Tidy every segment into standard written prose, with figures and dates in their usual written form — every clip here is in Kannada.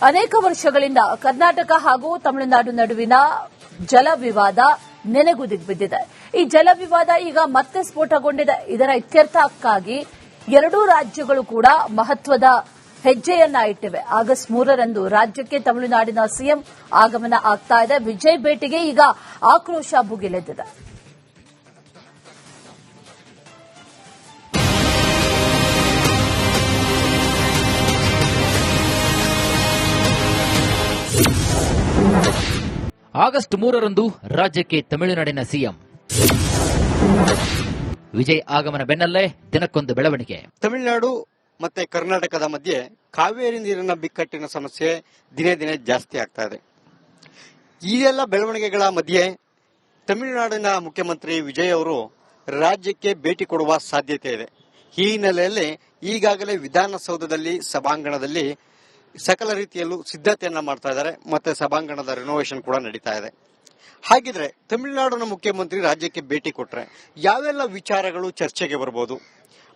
ಅನೇಕ ವರ್ಷಗಳಿಂದ ಕರ್ನಾಟಕ ಹಾಗೂ ತಮಿಳುನಾಡು ನಡುವಿನ ಜಲ ವಿವಾದ ನೆನೆಗುದಿಗೆ ಬಿದ್ದಿದೆ. ಈ ಜಲ ವಿವಾದ ಈಗ ಮತ್ತೆ ಸ್ಫೋಟಗೊಂಡಿದೆ. ಇದರ ಇತ್ಯರ್ಥಕ್ಕಾಗಿ ಎರಡೂ ರಾಜ್ಯಗಳು ಕೂಡ ಮಹತ್ವದ ಹೆಜ್ಜೆಯನ್ನ ಇಟ್ಟಿವೆ. ಆಗಸ್ಟ್ 3ರಂದು ರಾಜ್ಯಕ್ಕೆ ತಮಿಳುನಾಡಿನ ಸಿಎಂ ಆಗಮನ ಆಗ್ತಾ ಇದೆ. ವಿಜಯ್ ಭೇಟಿಗೆ ಈಗ ಆಕ್ರೋಶ ಭುಗಿಲೆದ್ದಿದೆ. ಆಗಸ್ಟ್ 3ರಂದು ರಾಜ್ಯಕ್ಕೆ ತಮಿಳುನಾಡಿನ ಸಿಎಂ ವಿಜಯ್ ಆಗಮನ ಬೆನ್ನಲ್ಲೇ ದಿನಕ್ಕೊಂದು ಬೆಳವಣಿಗೆ. ತಮಿಳುನಾಡು ಮತ್ತೆ ಕರ್ನಾಟಕದ ಮಧ್ಯೆ ಕಾವೇರಿ ನೀರಿನ ಬಿಕ್ಕಟ್ಟಿನ ಸಮಸ್ಯೆ ದಿನೇ ದಿನೇ ಜಾಸ್ತಿ ಆಗ್ತಾ ಇದೆ. ಈ ಎಲ್ಲ ಬೆಳವಣಿಗೆಗಳ ಮಧ್ಯೆ ತಮಿಳುನಾಡಿನ ಮುಖ್ಯಮಂತ್ರಿ ವಿಜಯ್ ಅವರು ರಾಜ್ಯಕ್ಕೆ ಭೇಟಿ ಕೊಡುವ ಸಾಧ್ಯತೆ ಇದೆ. ಈ ಹಿನ್ನೆಲೆಯಲ್ಲಿ ಈಗಾಗಲೇ ವಿಧಾನಸೌಧದಲ್ಲಿ ಸಭಾಂಗಣದಲ್ಲಿ ಸಕಲ ರೀತಿಯಲ್ಲೂ ಸಿದ್ಧತೆಯನ್ನ ಮಾಡ್ತಾ ಇದ್ದಾರೆ. ಮತ್ತೆ ಸಭಾಂಗಣದ ರಿನೋವೇಷನ್ ಕೂಡ ನಡೀತಾ ಇದೆ. ಹಾಗಿದ್ರೆ ತಮಿಳುನಾಡಿನ ಮುಖ್ಯಮಂತ್ರಿ ರಾಜ್ಯಕ್ಕೆ ಭೇಟಿ ಕೊಟ್ರೆ ಯಾವೆಲ್ಲ ವಿಚಾರಗಳು ಚರ್ಚೆಗೆ ಬರಬಹುದು,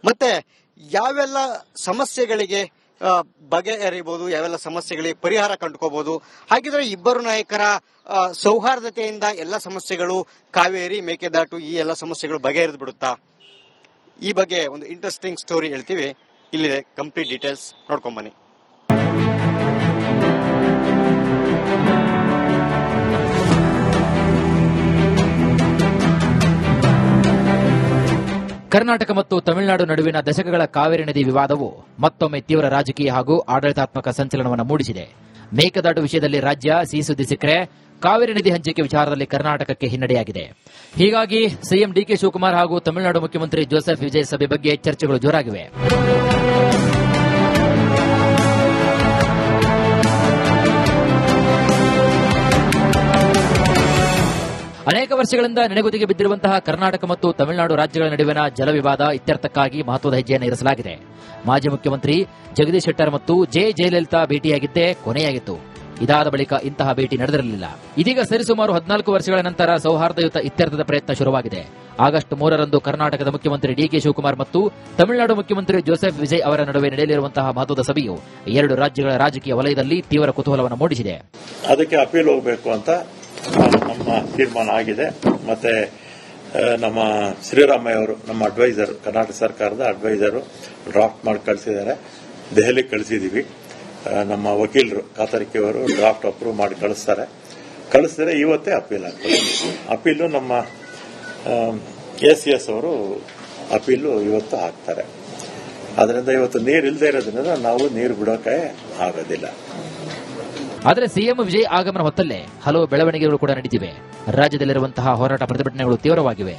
ಮತ್ತೆ ಯಾವೆಲ್ಲ ಸಮಸ್ಯೆಗಳಿಗೆ ಬಗೆಹರಿಬಹುದು, ಯಾವೆಲ್ಲ ಸಮಸ್ಯೆಗಳಿಗೆ ಪರಿಹಾರ ಕಂಡುಕೋಬಹುದು, ಹಾಗಿದ್ರೆ ಇಬ್ಬರು ನಾಯಕರ ಸೌಹಾರ್ದತೆಯಿಂದ ಎಲ್ಲ ಸಮಸ್ಯೆಗಳು ಕಾವೇರಿ ಮೇಕೆದಾಟು ಈ ಎಲ್ಲ ಸಮಸ್ಯೆಗಳು ಬಗೆಹರಿದು ಬಿಡುತ್ತಾ? ಈ ಬಗ್ಗೆ ಒಂದು ಇಂಟ್ರೆಸ್ಟಿಂಗ್ ಸ್ಟೋರಿ ಹೇಳ್ತೀವಿ. ಇಲ್ಲಿದೆ ಕಂಪ್ಲೀಟ್ ಡೀಟೇಲ್ಸ್, ನೋಡ್ಕೊಂಬನ್ನಿ. ಕರ್ನಾಟಕ ಮತ್ತು ತಮಿಳುನಾಡು ನಡುವಿನ ದಶಕಗಳ ಕಾವೇರಿ ನದಿ ವಿವಾದವು ಮತ್ತೊಮ್ಮೆ ತೀವ್ರ ರಾಜಕೀಯ ಹಾಗೂ ಆಡಳಿತಾತ್ಮಕ ಸಂಚಲನವನ್ನು ಮೂಡಿಸಿದೆ. ಮೇಕೆದಾಟು ವಿಷಯದಲ್ಲಿ ರಾಜ್ಯ ಸಿಹಿ ಸುದ್ದಿ ಸಿಕ್ಕರೆ ಕಾವೇರಿ ನದಿ ಹಂಚಿಕೆ ವಿಚಾರದಲ್ಲಿ ಕರ್ನಾಟಕಕ್ಕೆ ಹಿನ್ನಡೆಯಾಗಿದೆ. ಹೀಗಾಗಿ ಸಿಎಂ ಡಿಕೆ ಶಿವಕುಮಾರ್ ಹಾಗೂ ತಮಿಳುನಾಡು ಮುಖ್ಯಮಂತ್ರಿ ಜೋಸೆಫ್ ವಿಜಯ್ ಸಭೆ ಬಗ್ಗೆ ಚರ್ಚೆಗಳು ಜೋರಾಗಿವೆ. ಅನೇಕ ವರ್ಷಗಳಿಂದ ನೆನೆಗುದಿಗೆ ಬಿದ್ದಿರುವಂತಹ ಕರ್ನಾಟಕ ಮತ್ತು ತಮಿಳುನಾಡು ರಾಜ್ಯಗಳ ನಡುವಿನ ಜಲ ವಿವಾದ ಇತ್ಯರ್ಥಕ್ಕಾಗಿ ಮಹತ್ವದ ಹೆಜ್ಜೆಯನ್ನು ಇರಿಸಲಾಗಿದೆ. ಮಾಜಿ ಮುಖ್ಯಮಂತ್ರಿ ಜಗದೀಶ್ ಶೆಟ್ಟರ್ ಮತ್ತು ಜಯಲಲಿತಾ ಭೇಟಿಯಾಗಿದ್ದೇ ಕೊನೆಯಾಗಿತ್ತು. ಇದಾದ ಬಳಿಕ ಇಂತಹ ಭೇಟಿ ನಡೆದಿರಲಿಲ್ಲ. ಇದೀಗ ಸರಿಸುಮಾರು 14 ವರ್ಷಗಳ ನಂತರ ಸೌಹಾರ್ದಯುತ ಇತ್ಯರ್ಥದ ಪ್ರಯತ್ನ ಶುರುವಾಗಿದೆ. ಆಗಸ್ಟ್ 3ರಂದು ಕರ್ನಾಟಕದ ಮುಖ್ಯಮಂತ್ರಿ ಡಿಕೆ ಶಿವಕುಮಾರ್ ಮತ್ತು ತಮಿಳುನಾಡು ಮುಖ್ಯಮಂತ್ರಿ ಜೋಸೆಫ್ ವಿಜಯ್ ಅವರ ನಡುವೆ ನಡೆಯಲಿರುವಂತಹ ಮಹತ್ವದ ಸಭೆಯು ಎರಡು ರಾಜ್ಯಗಳ ರಾಜಕೀಯ ವಲಯದಲ್ಲಿ ತೀವ್ರ ಕುತೂಹಲವನ್ನು ಮೂಡಿಸಿದೆ. ಅದಕ್ಕೆ ಅಪೀಲ್ ಹೋಗಬೇಕು ಅಂತ ನಮ್ಮ ತೀರ್ಮಾನ ಆಗಿದೆ. ಮತ್ತೆ ನಮ್ಮ ಶ್ರೀರಾಮಯ್ಯ ಅವರು, ನಮ್ಮ ಅಡ್ವೈಸರ್, ಕರ್ನಾಟಕ ಸರ್ಕಾರದ ಅಡ್ವೈಸರು ಡ್ರಾಫ್ಟ್ ಮಾಡಿ ಕಳಿಸಿದ್ದಾರೆ. ದೆಹಲಿಗೆ ಕಳಿಸಿದೀವಿ. ನಮ್ಮ ವಕೀಲರು ಕಾತರಿಕೆ ಅವರು ಡ್ರಾಫ್ಟ್ ಅಪ್ರೂವ್ ಮಾಡಿ ಕಳಿಸಿದರೆ ಇವತ್ತೇ ಅಪೀಲ್ ಆಗ್ತದೆ. ಅಪೀಲು ನಮ್ಮ ACS ಅವರು ಅಪೀಲು ಇವತ್ತು ಹಾಕ್ತಾರೆ. ಅದರಿಂದ ಇವತ್ತು ನೀರು ಇಲ್ಲದೆ ಇರೋದ್ರಿಂದ ನಾವು ನೀರು ಬಿಡೋಕೆ ಆಗೋದಿಲ್ಲ. ಆದರೆ ಸಿಎಂ ವಿಜಯ್ ಆಗಮನ ಹೊತ್ತಲ್ಲೇ ಹಲವು ಬೆಳವಣಿಗೆಗಳು ಕೂಡ ನಡೆದಿವೆ. ರಾಜ್ಯದಲ್ಲಿರುವಂತಹ ಹೋರಾಟ ಪ್ರತಿಭಟನೆಗಳು ತೀವ್ರವಾಗಿವೆ.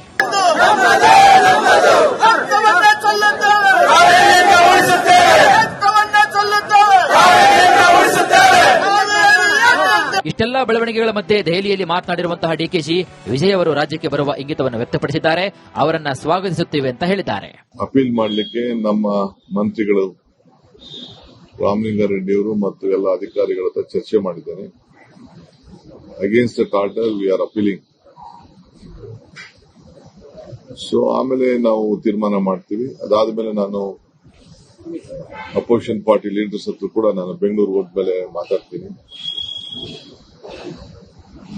ಇಷ್ಟೆಲ್ಲ ಬೆಳವಣಿಗೆಗಳ ಮಧ್ಯೆ ದೆಹಲಿಯಲ್ಲಿ ಮಾತನಾಡಿರುವಂತಹ ಡಿಕೆಶಿ ವಿಜಯ್ ಅವರು ರಾಜ್ಯಕ್ಕೆ ಬರುವ ಇಂಗಿತವನ್ನು ವ್ಯಕ್ತಪಡಿಸಿದ್ದಾರೆ. ಅವರನ್ನ ಸ್ವಾಗತಿಸುತ್ತೇವೆ ಅಂತ ಹೇಳಿದ್ದಾರೆ. ಅಪೀಲ್ ಮಾಡಲಿಕ್ಕೆ ನಮ್ಮ ಮಂತ್ರಿಗಳು ರಾಮಲಿಂಗಾರೆಡ್ಡಿಯವರು ಮತ್ತು ಎಲ್ಲ ಅಧಿಕಾರಿಗಳ ಹತ್ರ ಚರ್ಚೆ ಮಾಡಿದ್ದೇನೆ. Against the cartel we are appealing. So ಆಮೇಲೆ ನಾವು ತೀರ್ಮಾನ ಮಾಡ್ತೀವಿ. ಅದಾದ್ಮೇಲೆ ನಾನು ಅಪೋಸಿಷನ್ ಪಾರ್ಟಿ ಲೀಡರ್ಸ್ ಹತ್ರ ಕೂಡ ನಾನು ಬೆಂಗಳೂರು ಹೋದ್ಮೇಲೆ ಮಾತಾಡ್ತೀನಿ.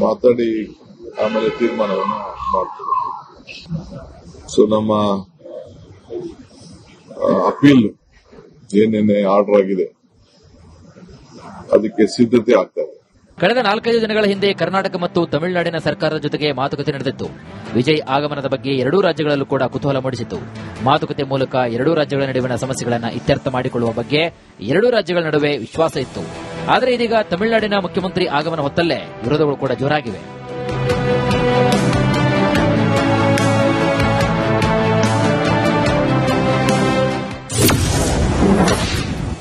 ಮಾತಾಡಿ ಆಮೇಲೆ ತೀರ್ಮಾನವನ್ನು ಮಾಡ್ತೀವಿ. ಸೊ ನಮ್ಮ ಅಪೀಲ್ ಏನೇನೆ ಆರ್ಡರ್ ಆಗಿದೆ ಅದಕ್ಕೆ ಸಿದ್ಧತೆ ಆಗ್ತದೆ. ಕಳೆದ 4-5 ದಿನಗಳ ಹಿಂದೆ ಕರ್ನಾಟಕ ಮತ್ತು ತಮಿಳುನಾಡಿನ ಸರ್ಕಾರದ ಜೊತೆಗೆ ಮಾತುಕತೆ ನಡೆದಿತ್ತು. ವಿಜಯ್ ಆಗಮನದ ಬಗ್ಗೆ ಎರಡೂ ರಾಜ್ಯಗಳಲ್ಲೂ ಕೂಡ ಕುತೂಹಲ ಮೂಡಿಸಿತ್ತು. ಮಾತುಕತೆ ಮೂಲಕ ಎರಡೂ ರಾಜ್ಯಗಳ ನಡುವಿನ ಸಮಸ್ಯೆಗಳನ್ನು ಇತ್ಯರ್ಥ ಮಾಡಿಕೊಳ್ಳುವ ಬಗ್ಗೆ ಎರಡೂ ರಾಜ್ಯಗಳ ನಡುವೆ ವಿಶ್ವಾಸ ಇತ್ತು. ಆದರೆ ಇದೀಗ ತಮಿಳುನಾಡಿನ ಮುಖ್ಯಮಂತ್ರಿ ಆಗಮನ ಹೊತ್ತಲ್ಲೇ ವಿರೋಧಗಳು ಕೂಡ ಜೋರಾಗಿವೆ.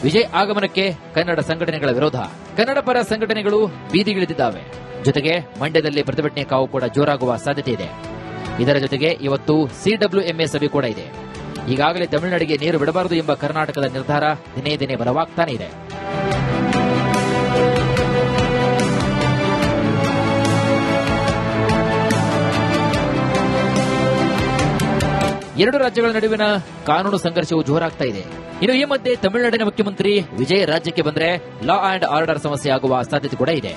ವಿಜಯ್ ಆಗಮನಕ್ಕೆ ಕನ್ನಡ ಸಂಘಟನೆಗಳ ವಿರೋಧ. ಕನ್ನಡ ಪರ ಸಂಘಟನೆಗಳು ಬೀದಿಗಿಳಿದಿದ್ದಾವೆ. ಜೊತೆಗೆ ಮಂಡ್ಯದಲ್ಲಿ ಪ್ರತಿಭಟನೆ ಕಾವು ಕೂಡ ಜೋರಾಗುವ ಸಾಧ್ಯತೆ ಇದೆ. ಇದರ ಜೊತೆಗೆ ಇವತ್ತು CWMA ಸಭೆ ಕೂಡ ಇದೆ. ಈಗಾಗಲೇ ತಮಿಳುನಾಡಿಗೆ ನೀರು ಬಿಡಬಾರದು ಎಂಬ ಕರ್ನಾಟಕದ ನಿರ್ಧಾರ ದಿನೇ ದಿನೇ ಬಲವಾಗ್ತಾನೆ ಇದೆ. ಎರಡು ರಾಜ್ಯಗಳ ನಡುವಿನ ಕಾನೂನು ಸಂಘರ್ಷವು ಜೋರಾಗ್ತಾ ಇದೆ. ಇನ್ನು ಈ ಮಧ್ಯೆ ತಮಿಳುನಾಡಿನ ಮುಖ್ಯಮಂತ್ರಿ ವಿಜಯ್ ರಾಜ್ಯಕ್ಕೆ ಬಂದರೆ ಲಾ ಅಂಡ್ ಆರ್ಡರ್ ಸಮಸ್ಯೆ ಆಗುವ ಸಾಧ್ಯತೆ ಕೂಡ ಇದೆ.